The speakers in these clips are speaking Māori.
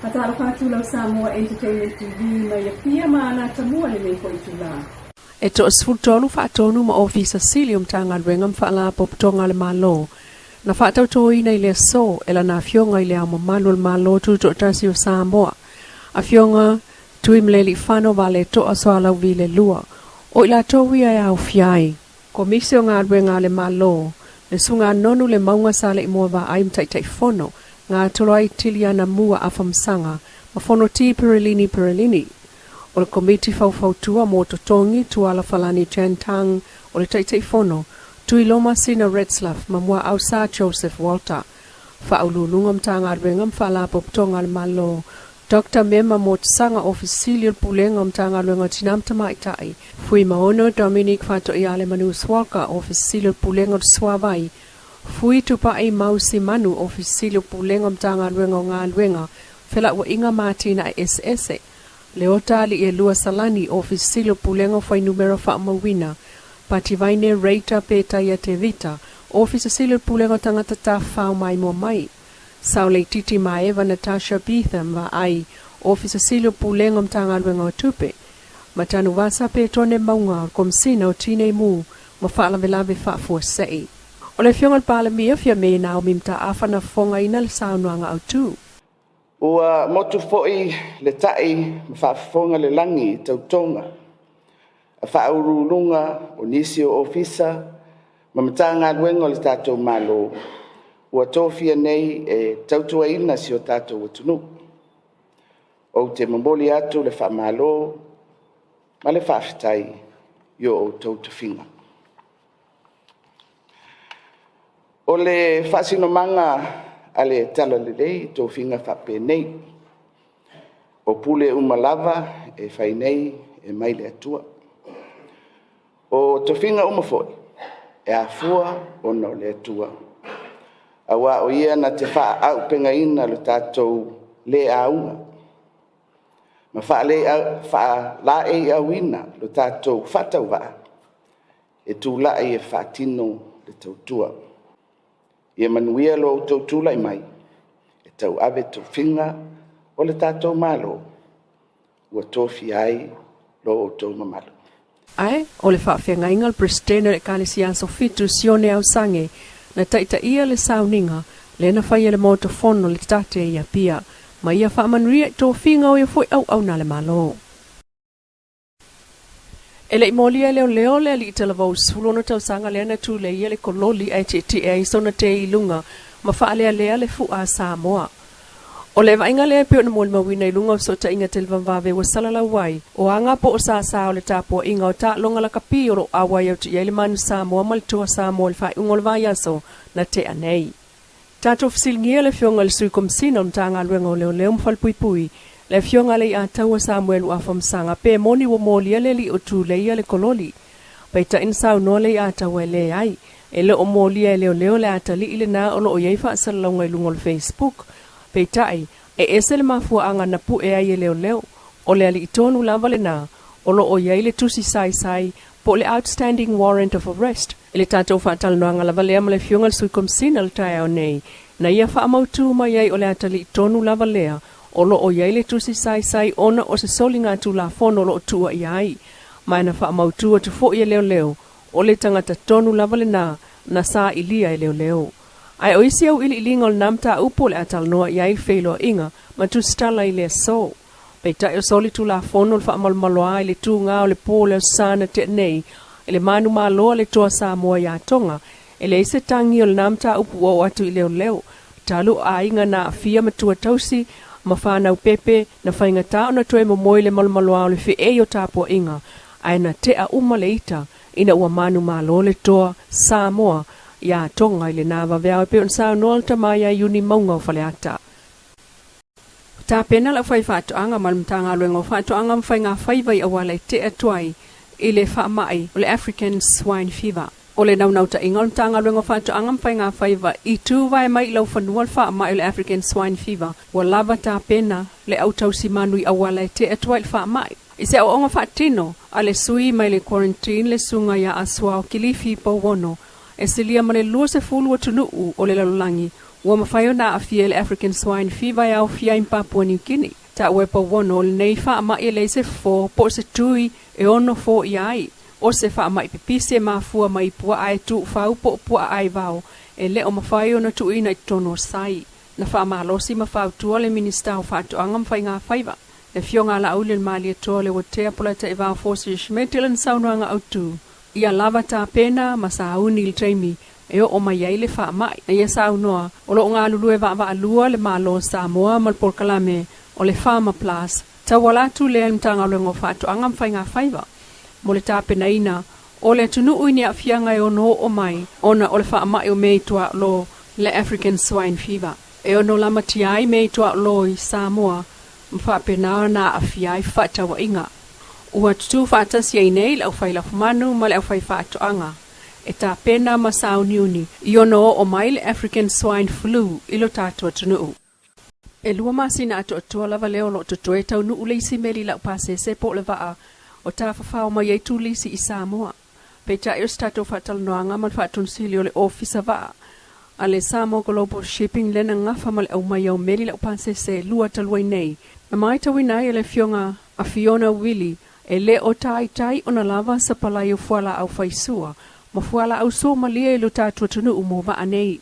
Atara whātula Samoa Entertainment TV mai a pia maana tamua le mei ko itula. E to asfutolu whaatonu ma ofisa silium tanga rengam whaala popotonga le malo. Na whaatautoina i le so ela na fionga i le ama malo le malo tu to tasi o Samoa. A fionga tui mleli whano vale to asoala vi Leilua. O ila towia e au fiai. Komisio ngā renga le malo. Le sunga nonu le maunga sale i mua wa aim taitai fono. Ngā toloi tiliana mua afamsanga. Mafono ti perelini. O le komiti fau-fautua mo totongi tuala falani Chantang o le taitai fono. Tui loma sina Redslaf ma mua ausa Joseph Walter. Whaululungam tanga rengam whala poptonga le malo. Dr. Mema mo tsanga ofisilial pulengam tanga renga tinamta maitai. Fui maono Dominic Fato iale manu swalka ofisilial pulengam swavai. Fui tupa ai mausi manu ofisilial pulengam tanga renga ngā renga. Fela wa inga Martina SS. Leota li e lua salani ofisilial pulengam fai numero fa mawina. Pativaine reita peta ia te vita. Ofisilial pulengam tangata ta fau mai mo mai. Saule titi maeva Natasha Betham va ai ofisa silo pulengom tanga ruenga tupe. Matanu vasa pe tone maunga kom sina o tine mu ma fala velave fa for sei. Ole fiongal pala mia fia me na o mimta afana fonga ina le saunuanga au tu. Ua motu foi le tai fa fonga le langi tautonga. A fa urulunga o nisi o ofisa ma matanga ruenga le tato malo. Ua tofia nei e tautua ina si o tātou atunu. O te mamboli atu le whamalo, ma le whawhitai i o tautawhinga. O le whasinomanga a le tala lelei tō whinga whape nei. O pule umalava e whai nei e mai le atua. O tō whinga umafoi e a fua o no le atua. Awa o ia na te wha au penga ina lo tātou le aunga. Ma wha la e au ina lo tātou whatau wa. E tū la e whatino le tautua. Ia manuia lo tau tūlai mai. E tau ave tau whinga o le tātou malo. Ua tōwhi ai lo o tau mamalo. Ai, o le whawhenga ingal prestena le kalisia so fitu sione au sange. Na taita ia le sauninga, le na whaia le motofono le tate ia pia, ma ia whaamanuia tō whinga o ia fwoi au na le malo. E le imolia leo le li itala vau sulono tau sanga le ana tū le ia le kololi ai te e sona te ilunga, ma whaalea lea le fu a Samoa. O le vainga lea peo na mōli mawina ilunga o sota inga te levamvave wa salala wai, o anga po o sa o le tapo inga o ta longa la kapi o lo awai au te ia le manu Samoa ma le tua Samoa le whai ungol vai aso na te anei. Tato fisilngia le fionga le sui komsina o mtanga luenga o leo mfalpuipui, le fionga le a taua Samuel u afamsanga pe moni wa mōli ale li o tu le ia le kololi. Paita insau no le a taua le ai, e le o mōli e leo le ata li ile na o lo o ieifa asalalonga ilunga le Facebook. Peitai, e ese le mafua anga na pu e ai leo, o le ali itonu lava le na, o lo o iei le tusi sai, po le outstanding warrant of arrest, ele tātou whaatal noanga lava lea ma le fionga le sui komsina le tai au nei, na ia whaamautu ma iei o le atali itonu lava lea, o lo o iei le tusi sai ona o se soli ngā tu la fono lo o tua iai, mai na whaamautu o tu fo ia leo, o le tangata tonu lava le na sa ilia leo. Ai oisi au ili ilingol namta upo le atal noa iai feilo inga, ma tu stala ile so. Peita o soli tu la fono le whaamalmaloa ile tu ngā o le pō le sana te nei, ele manu maloa le toa Samoa ia tonga, ele ise tangi o le namta upu o atu ileo leo, talu a inga na fia matua tausi, ma whanau pepe, na whainga tao na toe momoi le malmaloa o le fi e o tapo inga, ai na te a uma le ita, ina ua manu maloa le toa Samoa, ia tonga ile na vavea pe on sa nolta mai ai uni maunga o faleata. Ta pena la fai fatu anga malmtanga luenga fatu anga mfai ngā whaiwai awala te atuai ile wha mai o le African swine fever. O le naunauta ingol mtanga luenga fatu anga mfai ngā whaiwa i tu vai mai lau whanua wha mai o le African swine fever. Wa lava ta pena le autausi manui awala te atuai wha mai. I se o onga whaatino a le sui mai le quarantine le sunga ia aswa o kilifi po wono. E se lia mane lua se fulu o tunu o le lalulangi Ua mawhaio na afia le African Swine Fever au fia in Papua New Guinea. Ta wepa wono le nei wha ama i le se fo po se tui e ono fo i ai. O se wha ama i pipise mafua mai pua ai tu whau po pua ai vau. E le o mawhaio na tu ina i tono sai. Na wha ama losi mawhau tua le minista o wha tu angam whai ngā whaiva. Le fio ngā la uli le malia toa le watea pula te e vau fosi shmetilan saunuanga au tu. Ia lava ta pena masa auni le treimi. E o mai ai le wha mai. E ia saunoa. O lo ngā lulu e wa alua le malo Samoa malpol kalame. O le Farmer Plus, tawala tu le mtanga le ngofatu angam whai ngā whaiva. Mo le tāpena ina, o le tunu uini a fianga e ono o mai, ona o le wha mai o mei tua lo le African Swine Fever. E ono lama tiai mei tua lo i Samoa, mwhapena na a fiai whatawa inga. Ua tutu whatas iei nei le au whai la fumanu ma le au whai whatu anga. E tāpena ma sauniuni, i ono o mai le African Swine Flu ilo tātua tunu. E lua masina ato atua lava leo lo toto e tau nuu leisi meli lau pase se po le waa o ta whawhao mai ei tu lisi i Samoa. Pe ta eo stato whatal noanga man whatun sili o le ofisa waa. A le Samoa Global Shipping lena ngafa ma le au mai au meli lau pase se lua taluai nei. Na mai tawinai e le fionga a Fiona Vili e le o tai o na lava sa palai o fuala au faisua. Ma fuala au so malia e lo tatua tunu umo waa nei.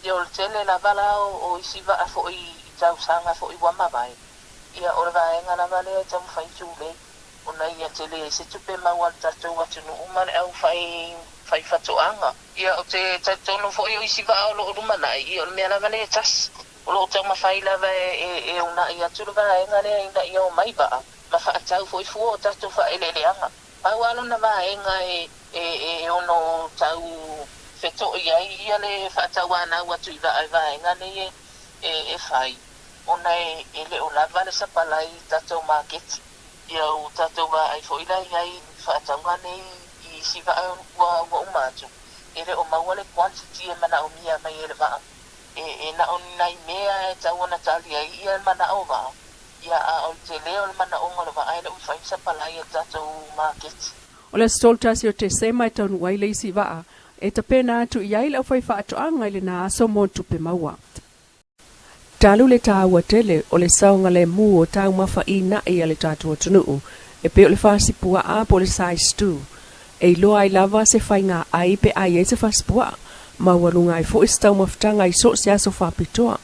Ia o le tele la vala o isi waa fo i tau sanga fo i wama vai. Ia o le vaenga na vale e tau whai tūle. O na ia tele e se tupe maua tatou watunu umare au whai whatoanga. Ia o te tatono fo i o isi waa o lo rumanai. Ia o le mea na vale e tas. O lo tau mawhai lava e una ia tulu vaenga le ina ia o mai waa. Ma wha atau fo i fuo o tatou wha eleleanga. Pau alo na vaenga e ono tau feto ia ia le whaatawana watu i vaenga le e whai. Ona e le o lava le sapalai tatou market. Ia o tatou wa ai fo ila iai whaatanga nei i siva wa umatu. E le o maua le quantity e mana o mia mai e le waa. E na o nai mea e tau ona tali ai ia mana o waa. Ia a o te leo le mana o ngalo waa e le ui whai sapalai e tatou market. O le stoltasi o te sema e taunu wai leisi waa. E ta pena atu iai le au whai whaatoanga i le na aso mo tupe maua. Talu le tāua tele o le saunga le mu o tau mawha i na i ale tātua tunuu. E pe o le whasipua a po le size 2. E loa ai lava se whai ngā ai pe ai e se whasipua. Maua lunga i fo istau mawhtanga i so se aso whapitoa.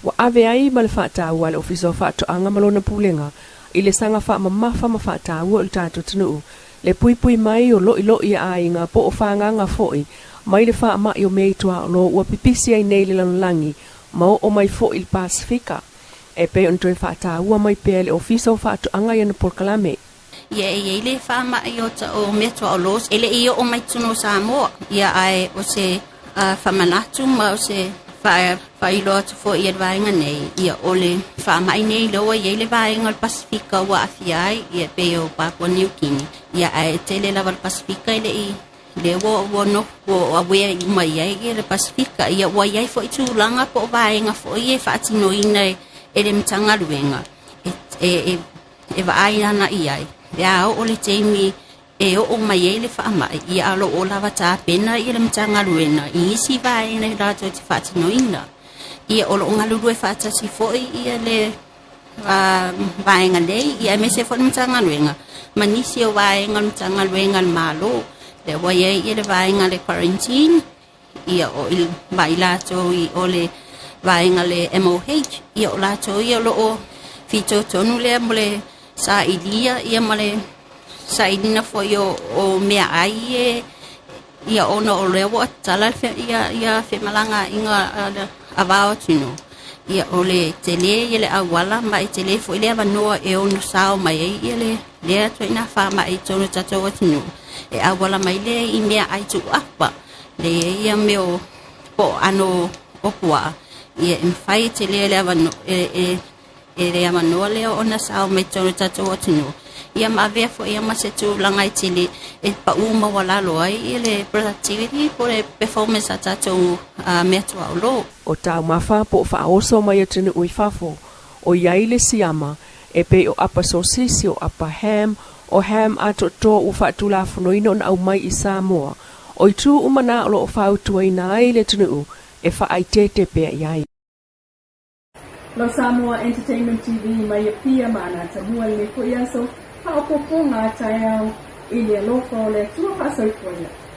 Wa ave ai ma le whaataua le ofiso whaatoanga malona pulenga. I le sanga wha mamafa ma whaataua o le tātua tunuu. Le pui mai o loi a inga po o whanganga foi. Mai le wha mai o meitua lo ua pipisi ai nei le langi. Mau o mai fo il Pasifika. E pe on toi whaata ua mai pe le ofiso whaatu anga i na porkalame. Ia e le wha mai o ta o metua o los. Ele i o mai tuno Samoa. Ia ai o se whamanatu ma o se whailo atu fo i advainga nei. Ia o le wha mai nei loa i le vainga o Pasifika wa afiai. Ia pe o Papua New Guinea. Ia ai tele lava o Pasifika ele i. Le wo no wo awea i mai ai le Pasifika ia wa ia fo itu langa po vaenga fo ia fa tino ina e le mtanga luenga e va ai ana ia ia o le temi e o mai ai le fa mai ia lo o lava ta pena ia le mtanga luenga i si vaenga la to fa tino ina ia o lo ngalu e fa ta si fo ia le vaenga dei ia me se fo mtanga luenga manisi o vaenga mtanga luenga malo le waya i le vaenga le quarantine ia o il bailato i o le vaenga le MOH ia o lato ia lo o fito tonu le mole sa ilia ia mole sa idina fo o mea ai ia ono o le wa tala ia fe malanga inga avao tino ia o le tele ia le awala mai tele fo ile avanoa e ono sao mai ia le ato ina fa mai tono tato tino e awala mai le i mea ai tu apa le ia meo po ano opua ia mfai te le avano e le amano le ona sao mai tono tato atino ia ma vea fo ia ma se tu langai tele e pa uma wala lo ai le productivity po le performance tato mea tu lo o tau mafa po fa oso mai atinu ui fafo o iai le siama e pe o apa sosisi o apa ham o ham ato to u fatu la funoino na au mai i Samoa. O i tu umana o lo fau tuai na ai le tunu e whaaitete pea iai. Lo Samoa Entertainment TV mai pia mana Samoa le ko yaso pa opoponga tayao ile loko le tua pasoi foya.